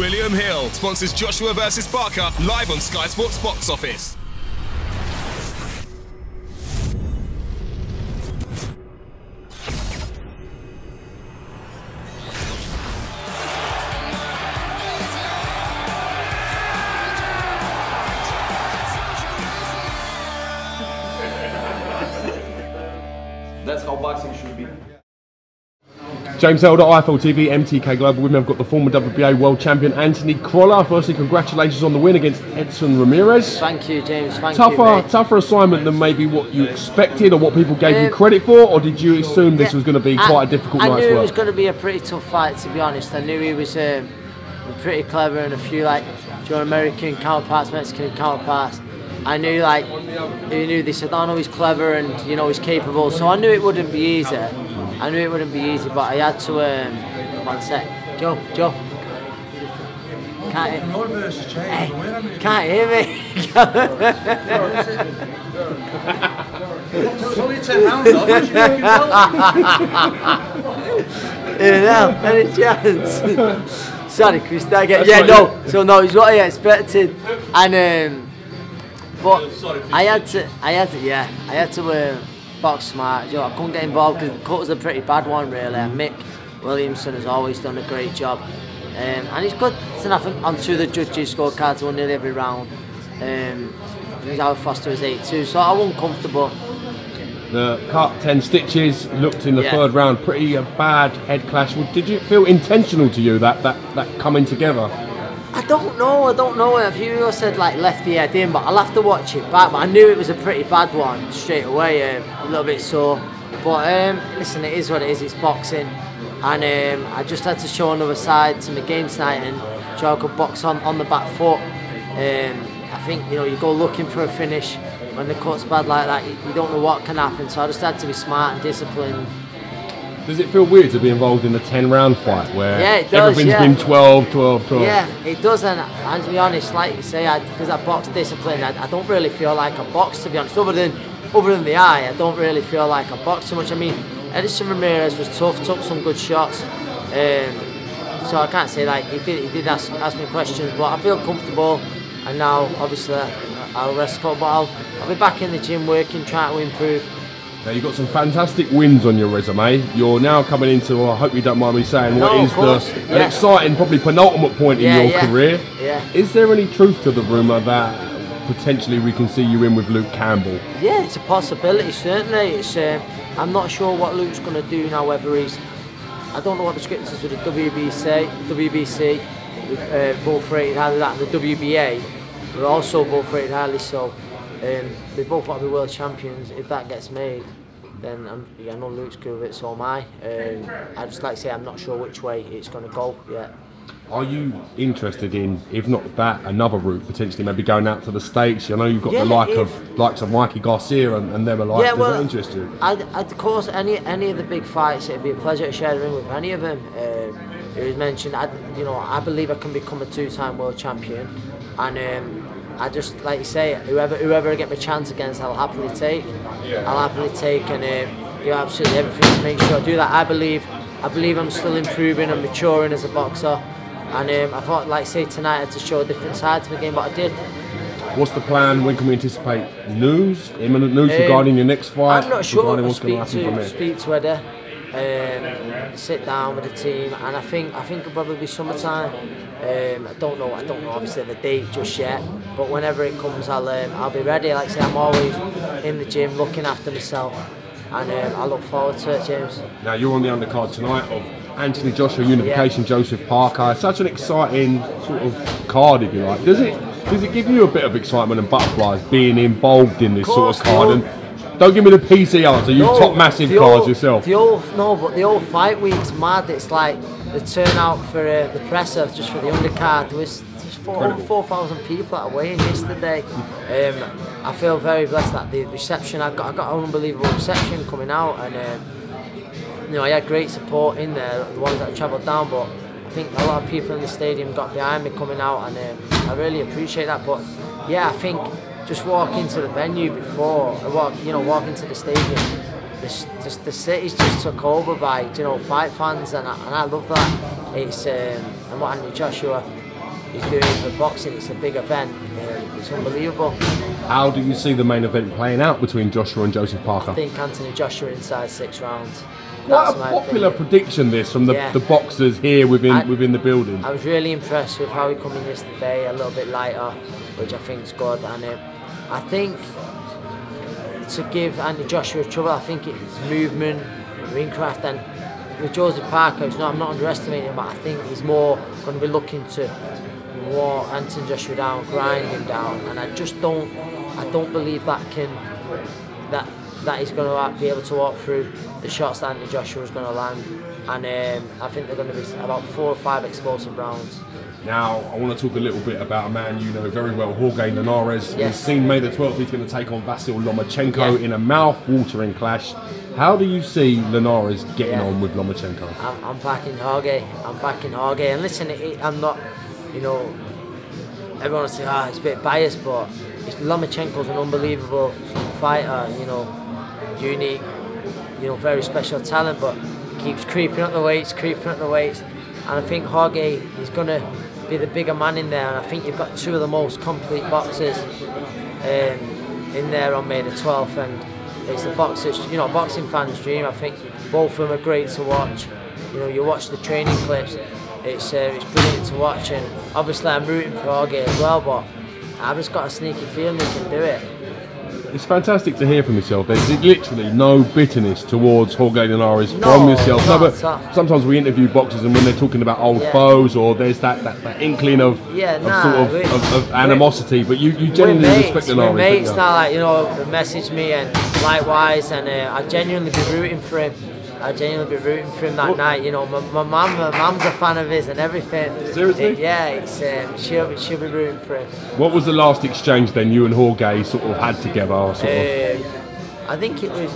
William Hill sponsors Joshua vs Barker live on Sky Sports Box Office. That's how boxing should be. James Elder, IFL TV, MTK Global. With me, I've got the former WBA world champion Anthony Crolla. Firstly, congratulations on the win against Edson Ramirez. Thank you, James. Thank you, mate. Tougher assignment than maybe what you expected or what people gave you credit for, or did you assume this was going to be quite a difficult night's work? I knew it was going to be a pretty tough fight, to be honest. I knew he was pretty clever and a few American counterparts, Mexican counterparts. I knew they said, oh no, he's clever and he's capable. So I knew it wouldn't be easy. But I had to. One sec, Joe. Can't hear me. Can't hear me. It's only £10 though. Any chance? Sorry, Chris. Again. Yeah, no. So no, it's what I expected, and but I had to box smart. I couldn't get involved because the cut was a pretty bad one, really. And Mick Williamson has always done a great job, and he's good. So I think onto the judges' scorecards won nearly every round. Howard Foster was 8-2, so I wasn't comfortable. The cut, 10 stitches, looked in the third round pretty bad head clash. Did you feel intentional to you that coming together? I don't know. A few people said left the head in, but I'll have to watch it back. But I knew it was a pretty bad one straight away, a little bit sore. But listen, it is what it is. It's boxing, and I just had to show another side to my game tonight and show I could box on the back foot. I think you go looking for a finish when the cut's bad like that. You don't know what can happen. So I just had to be smart and disciplined. Does it feel weird to be involved in a 10-round fight where everything's been 12? Yeah, it does, and to be honest, like you say, because I box discipline, I don't really feel like I box, to be honest. Other than the eye, I don't really feel like I box too much. I mean, Edson Ramirez was tough, took some good shots, so I can't say he did ask me questions, but I feel comfortable, and now obviously I'll rest up, but I'll be back in the gym working, trying to improve. Now you've got some fantastic wins on your resume. You're now coming into, I hope you don't mind me saying, an exciting, probably penultimate point in your career. Yeah. Is there any truth to the rumour that potentially we can see you in with Luke Campbell? Yeah, it's a possibility, certainly. It's I'm not sure what Luke's going to do now, whether I don't know what the script is with the WBC, both rated highly, that, and the WBA, we're also both rated highly, so they both want to be world champions. If that gets made, then I know Luke's good with it, so am I. I just like to say I'm not sure which way it's going to go yet. Are you interested in, if not that, another route, potentially maybe going out to the States? I know you've got the likes of Mikey Garcia and them alike. Yeah, well, does that interest you? Of course, any of the big fights, it'd be a pleasure to share the ring with any of them. It was mentioned, I believe I can become a 2-time world champion, and I just, like you say, whoever I get my chance against, I'll happily take. And do absolutely everything to make sure I do that. I believe I'm still improving and maturing as a boxer. And I thought, like I say, tonight I had to show a different side to the game, but I did. What's the plan? When can we anticipate imminent news regarding your next fight? I'm not sure. What's going to happen from there? Speak to Eddie, sit down with the team, and I think it'll probably be summertime. I don't know obviously the date just yet, but whenever it comes, I'll be ready. Like I say, I'm always in the gym looking after myself, and I look forward to it, James. Now you're on the undercard tonight of Anthony Joshua Unification, Joseph Parker. Such an exciting sort of card, if you like. Does it give you a bit of excitement and butterflies being involved in this sort of card? And don't give me the PC answer. You've top massive cards yourself. The old fight week's mad. It's like the turnout for the presser just for the undercard. There was 4,000 people at a weigh-in yesterday. I feel very blessed that the reception I got an unbelievable reception coming out, and I had great support in there, the ones that travelled down, but I think a lot of people in the stadium got behind me coming out, and I really appreciate that. But yeah, I think just walk into the venue before, walk into the stadium, the city's just took over by fight fans, and I love that. It's and what Anthony Joshua he's doing for boxing. It's a big event. It's unbelievable. How do you see the main event playing out between Joshua and Joseph Parker? I think Anthony Joshua inside 6 rounds. Quite a popular prediction, this, from the boxers here within the building. I was really impressed with how he come in yesterday, a little bit lighter, which I think is good. And I think to give Anthony Joshua trouble, I think it's movement, ringcraft, and with Joseph Parker, I'm not underestimating him, but I think he's more going to be looking to wore Anthony Joshua down, grind him down, and I don't believe that he's going to be able to walk through the shots that Anthony Joshua is going to land, and I think they're going to be about 4 or 5 explosive rounds. Now, I want to talk a little bit about a man you know very well, Jorge Linares. Yes. We've seen May the 12th, he's going to take on Vasil Lomachenko in a mouth-watering clash. How do you see Linares getting on with Lomachenko? I'm backing Jorge. And listen, I'm not, everyone will say, it's a bit biased, but Lomachenko's an unbelievable fighter, unique, very special talent, but keeps creeping up the weights. And I think Jorge is going to be the bigger man in there, and I think you've got 2 of the most complete boxers in there on May the 12th, and it's the boxers, boxing fans' dream. I think both of them are great to watch. You watch the training clips, it's brilliant to watch, and obviously I'm rooting for Jorge as well, but I've just got a sneaky feeling he can do it. It's fantastic to hear from yourself. There's literally no bitterness towards Jorge Linares from yourself. No, but sometimes we interview boxers, and when they're talking about old foes, or there's that inkling of animosity, but you genuinely respect Linares. We're mates now, they message me, and likewise, and I genuinely be rooting for him. That night. My mum's a fan of his and everything. Seriously? She'll be rooting for him. What was the last exchange then you and Jorge sort of had together? I think it was,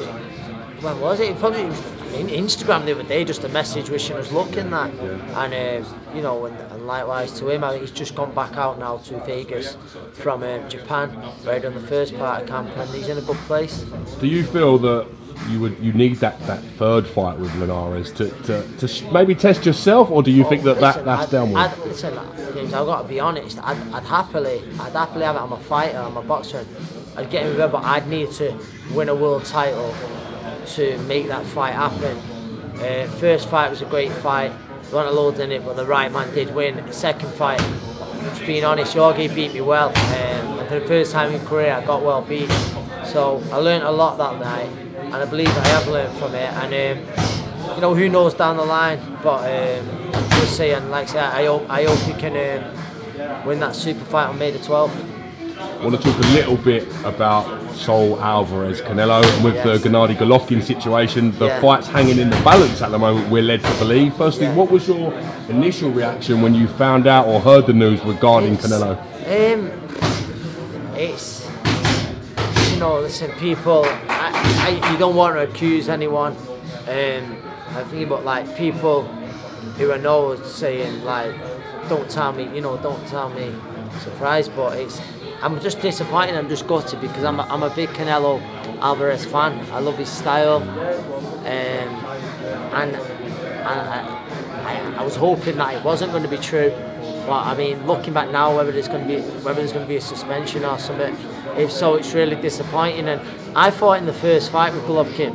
when was it? Probably in Instagram the other day, just a message wishing us luck in that. And and likewise to him. I think he's just gone back out now to Vegas from Japan, where he done the first part of camp, and he's in a good place. Do you feel that you need that third fight with Linares to maybe test yourself, or do you think that's downward? Listen, I've got to be honest. I'd happily have it. I'm a fighter. I'm a boxer. I'd get him there, but I'd need to win a world title to make that fight happen. First fight was a great fight. There wasn't a load in it, but the right man did win. Second fight, just being honest, Jorge beat me well, and for the first time in career, I got well beat. So I learned a lot that night, and I believe I have learned from it. And who knows down the line, but we'll see. And like I said, I hope he can win that super fight on May the 12th. I want to talk a little bit about Saul Alvarez Canelo, and with the Gennady Golovkin situation, the fight's hanging in the balance at the moment, we're led to believe. Firstly, what was your initial reaction when you found out or heard the news regarding Canelo? It's listen, people, you don't want to accuse anyone. I think about people who I know saying don't tell me, surprised, but I'm just disappointed. I'm just gutted because I'm a big Canelo Alvarez fan. I love his style, and I was hoping that it wasn't going to be true. But I mean, looking back now, whether there's going to be a suspension or something, if so, it's really disappointing. And I thought in the first fight with Golovkin,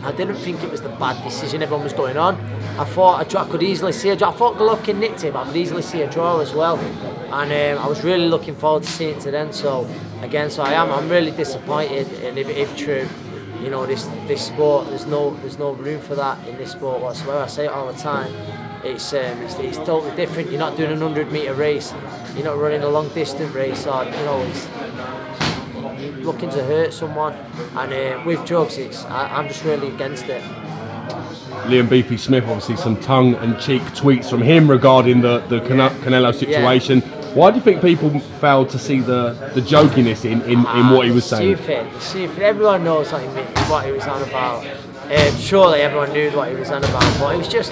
I didn't think it was the bad decision everyone was going on. I thought I could easily see a draw. I thought Golovkin nicked him, but I could easily see a draw as well. And I was really looking forward to seeing it to then. So again, I'm really disappointed. And if true, this sport, there's no room for that in this sport whatsoever. I say it all the time. It's totally different. You're not doing a 100-meter race. You're not running a long distance race, or it's looking to hurt someone. And with drugs, I'm just really against it. Liam Beefy Smith, obviously some tongue-in-cheek tweets from him regarding the Canelo situation. Why do you think people failed to see the jokiness in what he was saying? Stupid. Everyone knows what he was on about. Surely everyone knew what he was on about, but it was just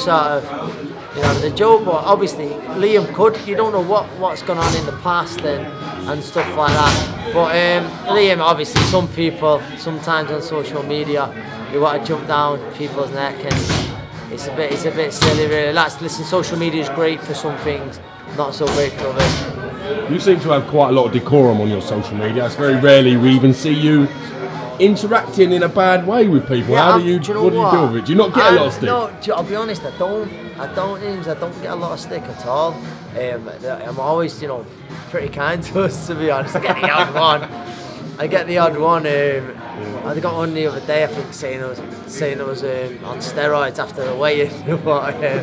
sort of, the joke. But obviously Liam you don't know what's gone on in the past and stuff like that. But Liam, obviously, some people sometimes on social media, you want to jump down people's neck, and it's a bit silly really. Listen, social media is great for some things, not so great for others. You seem to have quite a lot of decorum on your social media. It's very rarely we even see you interacting in a bad way with people. Yeah, What do you do with it? Do you not get a lot of stick? No, I'll be honest, I don't get a lot of stick at all. I'm always, pretty kind to us, to be honest. I get the odd one. I got one the other day, I think, saying I was on steroids after the weigh-in. But I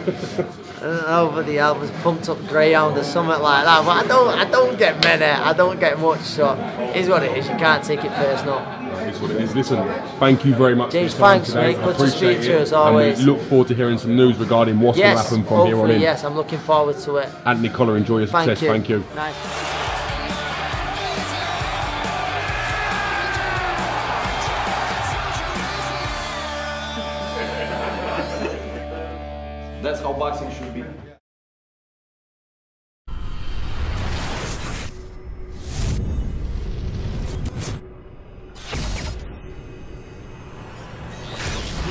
don't know, but the album's pumped up greyhound or something like that. But I don't get many. I don't get much. So it is what it is. You can't take it personal. It's what it is. Listen, thank you very much. James, for your time thanks, today. mate. Good to speak to you as always. And we look forward to hearing some news regarding what's going to happen from here on in. Yes, I'm looking forward to it. Anthony Crolla, enjoy your success. Thank you. Nice. That's how boxing should be.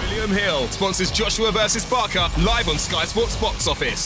William Hill sponsors Joshua versus Parker live on Sky Sports Box Office.